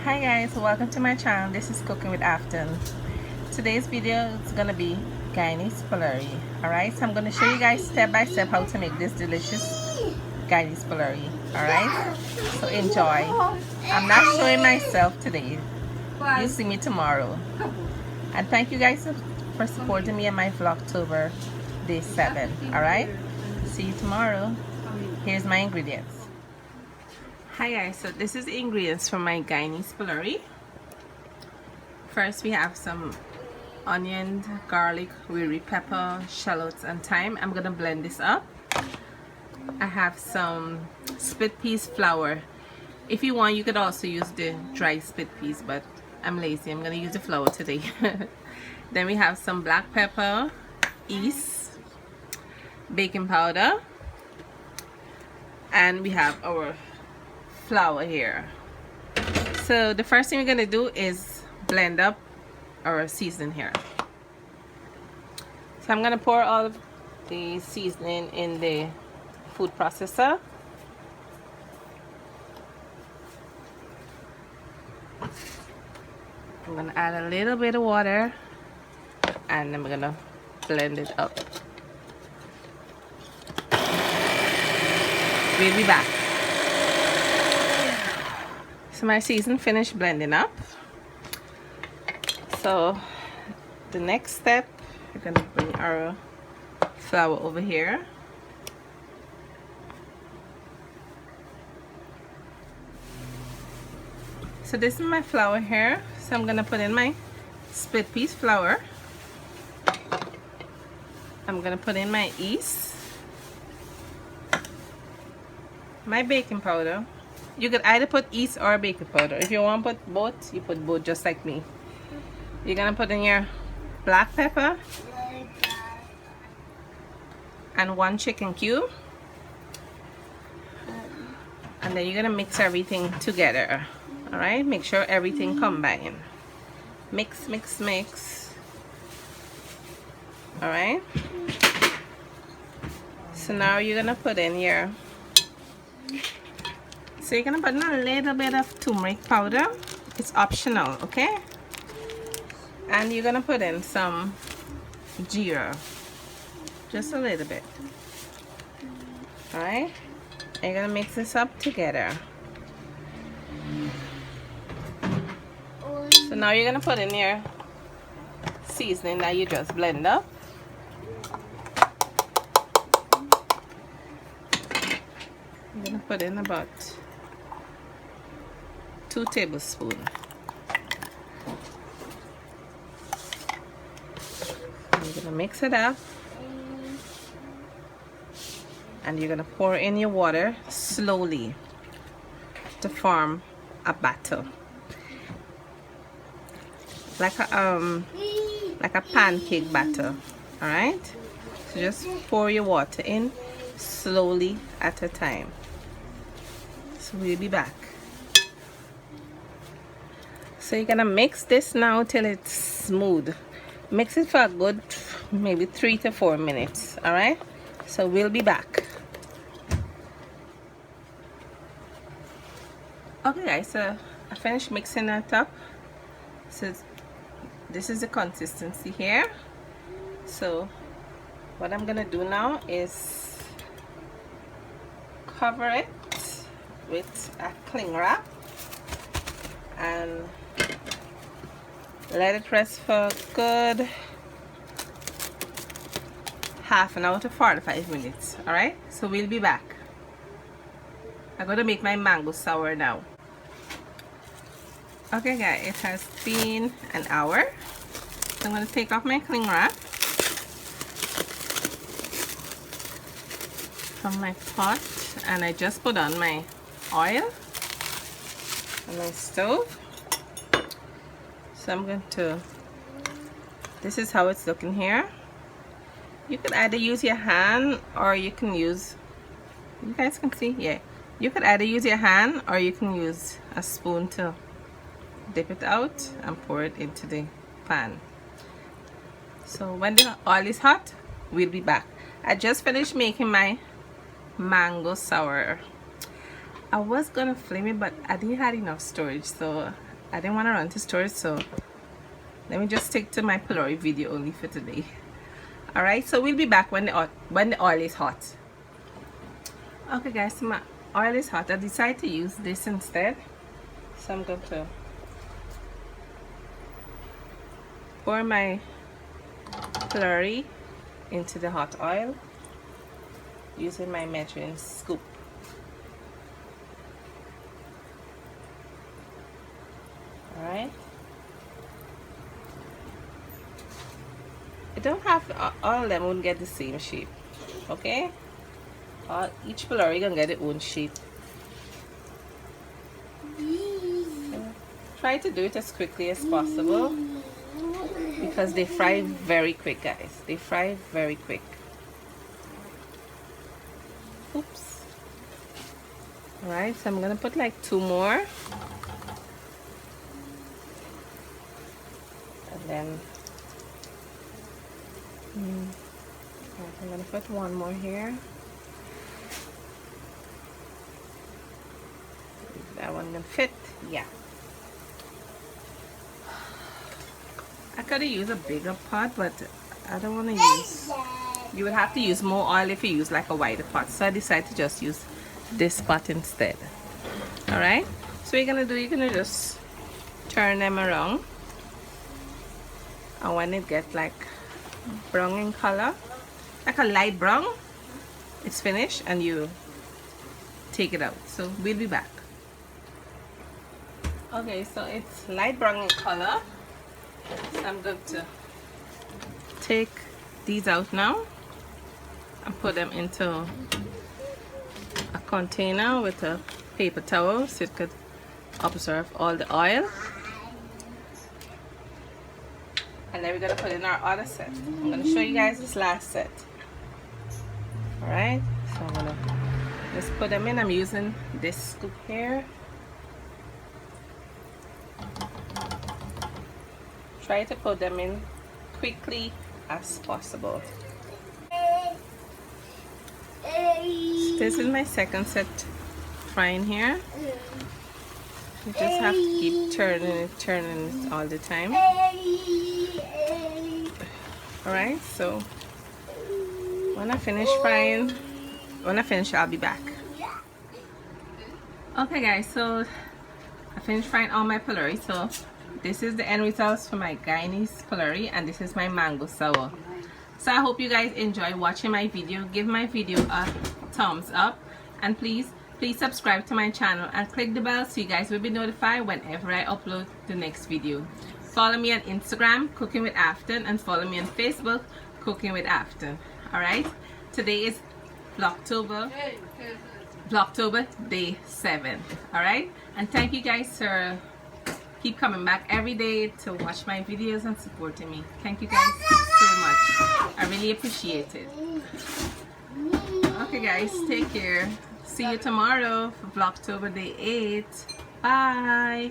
Hi guys, welcome to my channel. This is Cooking with Afton. Today's video is gonna be Guyanese Pholourie. Alright, so I'm gonna show you guys step by step how to make this delicious Guyanese Pholourie. Alright, so enjoy. I'm not showing myself today. You'll see me tomorrow. And thank you guys for supporting me in my Vlogtober day 7. Alright, see you tomorrow. Here's my ingredients. Hi guys, so this is the ingredients for my Guyanese Pholourie. First we have some onion, garlic, wiri pepper, shallots and thyme. I'm gonna blend this up. I have some split peas flour. If you want, you could also use the dry split peas, but I'm lazy. I'm gonna use the flour today. Then we have some black pepper, yeast, baking powder, and we have our flour here. So the first thing we're gonna do is blend up our seasoning here. So I'm gonna pour all of the seasoning in the food processor. I'm gonna add a little bit of water and then we're gonna blend it up. We'll be back. So my season finished blending up. So the next step, we're gonna bring our flour over here. So this is my flour here. So I'm gonna put in my split piece flour. I'm gonna put in my yeast, my baking powder. You could either put yeast or baking powder. If you want to put both, you put both, just like me. You're gonna put in your black pepper and 1 chicken cube, and then you're gonna mix everything together. All right, make sure everything combine. Mix, mix, mix. All right. So now you're gonna put in your. So you're gonna put in a little bit of turmeric powder. It's optional, okay? And you're gonna put in some Geera, just a little bit. All right, and you're gonna mix this up together. So now you're gonna put in your seasoning that you just blend up. I'm gonna put in about 2 tablespoons. I'm gonna mix it up, and you're gonna pour in your water slowly to form a batter, like a pancake batter. All right, so just pour your water in slowly at a time. So we'll be back. So you're gonna mix this now till it's smooth. Mix it for a good maybe 3 to 4 minutes. All right, so we'll be back. Okay guys, so I finished mixing that up. So this is the consistency here. So what I'm gonna do now is cover it with a cling wrap and let it rest for a good half an hour to 45 minutes. All right, so we'll be back. I'm gonna make my mango sour now. Okay guys, it has been an hour. So I'm gonna take off my cling wrap from my pot, and I just put on my oil on my stove. So I'm going to, this is how it's looking here. You could either use your hand or you can use, you guys can see, yeah, you could either use your hand or you can use a spoon to dip it out and pour it into the pan. So when the oil is hot, we'll be back. I just finished making my mango sour I was gonna flame it, but I didn't have enough storage, so I didn't want to run to storage, so let me just stick to my Pholourie video only for today. Alright, so we'll be back when the oil is hot. Okay guys, so my oil is hot. I decided to use this instead, so I'm going to pour my Pholourie into the hot oil using my measuring scoop. Alright, I don't have all of them won't get the same shape, okay? Each Pholourie gonna get their own shape. So try to do it as quickly as possible because they fry very quick, guys. They fry very quick. Oops. Alright, so I'm gonna put like 2 more. And then I'm gonna put 1 more here. Is that one gonna fit? Yeah. I could have used a bigger pot, but I don't want to use. You would have to use more oil if you use like a wider pot, so I decided to just use this pot instead. Alright, so you're gonna just turn them around, and when it gets like brown in color, like a light brown, it's finished and you take it out. So we'll be back. Okay, so it's light brown in color, so I'm going to take these out now and put them into a container with a paper towel so it could absorb all the oil. And then we're going to put in our other set. I'm going to show you guys this last set. Alright, so I'm going to just put them in. I'm using this scoop here. Try to put them in quickly as possible. This is my second set frying here. You just have to keep turning it all the time. Alright, so when I finish frying, I'll be back. Okay guys, so I finished frying all my Pholourie. So this is the end results for my Guyanese Pholourie, and this is my mango sour. So I hope you guys enjoy watching my video. Give my video a thumbs up, and please subscribe to my channel and click the bell so you guys will be notified whenever I upload the next video. Follow me on Instagram, Cooking with Afton, and follow me on Facebook, Cooking with Afton. Alright, today is Vlogtober day 7. Alright, and thank you guys for keep coming back every day to watch my videos and supporting me. Thank you guys so much. I really appreciate it. Okay guys, take care. See you tomorrow for Vlogtober day 8. Bye.